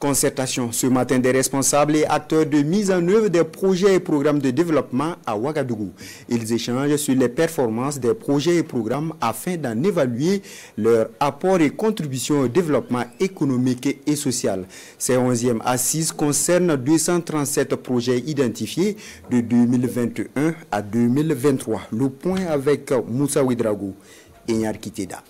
Concertation ce matin des responsables et acteurs de mise en œuvre des projets et programmes de développement à Ouagadougou. Ils échangent sur les performances des projets et programmes afin d'en évaluer leur apport et contribution au développement économique et social. Ces 11e assises concernent 237 projets identifiés de 2021 à 2023. Le point avec Moussa Ouedraogo et Nyar Kiteda.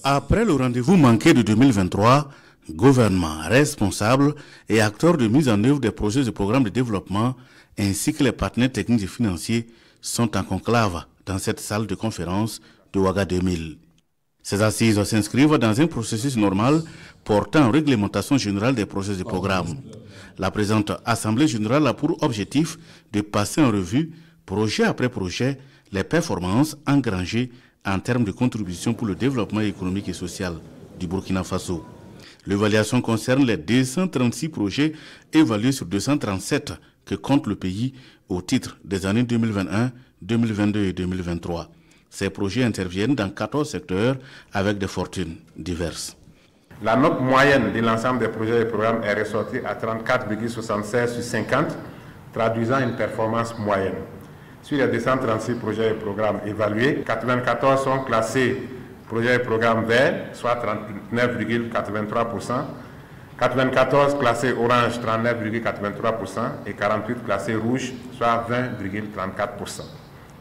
Après le rendez-vous manqué de 2023, gouvernement, responsables et acteurs de mise en œuvre des projets et programmes de développement ainsi que les partenaires techniques et financiers sont en conclave dans cette salle de conférence de Ouaga 2000. Ces assises s'inscrivent dans un processus normal portant en réglementation générale des projets et programmes. La présente Assemblée générale a pour objectif de passer en revue, projet après projet, les performances engrangées en termes de contribution pour le développement économique et social du Burkina Faso. L'évaluation concerne les 236 projets évalués sur 237 que compte le pays au titre des années 2021, 2022 et 2023. Ces projets interviennent dans 14 secteurs avec des fortunes diverses. La note moyenne de l'ensemble des projets et programmes est ressortie à 34,76 sur 50, traduisant une performance moyenne. Sur les 236 projets et programmes évalués, 94 sont classés projets et programmes verts, soit 39,83%, 94 classés orange, 39,83% et 48 classés rouges, soit 20,34%.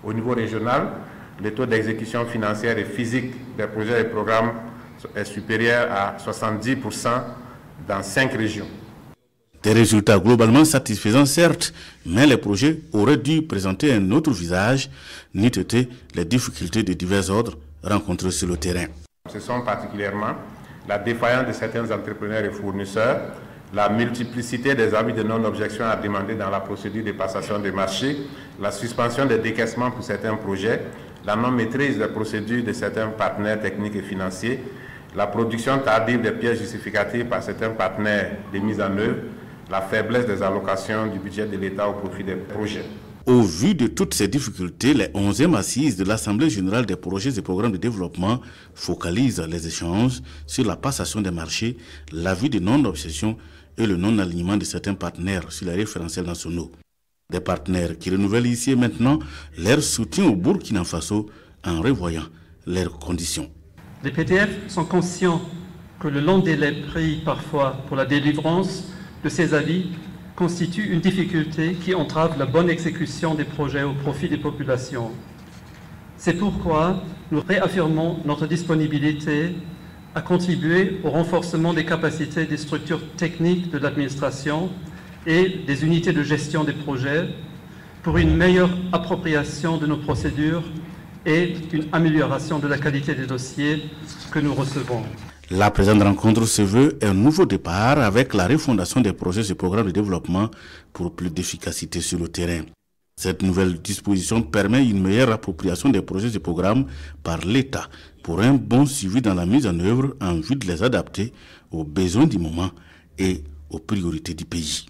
Au niveau régional, le taux d'exécution financière et physique des projets et programmes est supérieur à 70% dans 5 régions. Des résultats globalement satisfaisants certes, mais les projets auraient dû présenter un autre visage, n'eût été les difficultés de divers ordres rencontrées sur le terrain. Ce sont particulièrement la défaillance de certains entrepreneurs et fournisseurs, la multiplicité des avis de non-objection à demander dans la procédure de passation des marchés, la suspension des décaissements pour certains projets, la non-maîtrise des procédures de certains partenaires techniques et financiers, la production tardive des pièces justificatives par certains partenaires de mise en œuvre, la faiblesse des allocations du budget de l'État au profit des projets. Au vu de toutes ces difficultés, les 11e assises de l'Assemblée générale des projets et programmes de développement focalisent les échanges sur la passation des marchés, l'avis de non-obsession et le non-alignement de certains partenaires sur les référentiels nationaux. Des partenaires qui renouvellent ici et maintenant leur soutien au Burkina Faso en revoyant leurs conditions. Les PDF sont conscients que le long délai pris parfois pour la délivrance de ces avis constitue une difficulté qui entrave la bonne exécution des projets au profit des populations. C'est pourquoi nous réaffirmons notre disponibilité à contribuer au renforcement des capacités des structures techniques de l'administration et des unités de gestion des projets pour une meilleure appropriation de nos procédures et une amélioration de la qualité des dossiers que nous recevons. La présente rencontre se veut un nouveau départ avec la refondation des projets et programmes de développement pour plus d'efficacité sur le terrain. Cette nouvelle disposition permet une meilleure appropriation des projets et programmes par l'État pour un bon suivi dans la mise en œuvre en vue de les adapter aux besoins du moment et aux priorités du pays.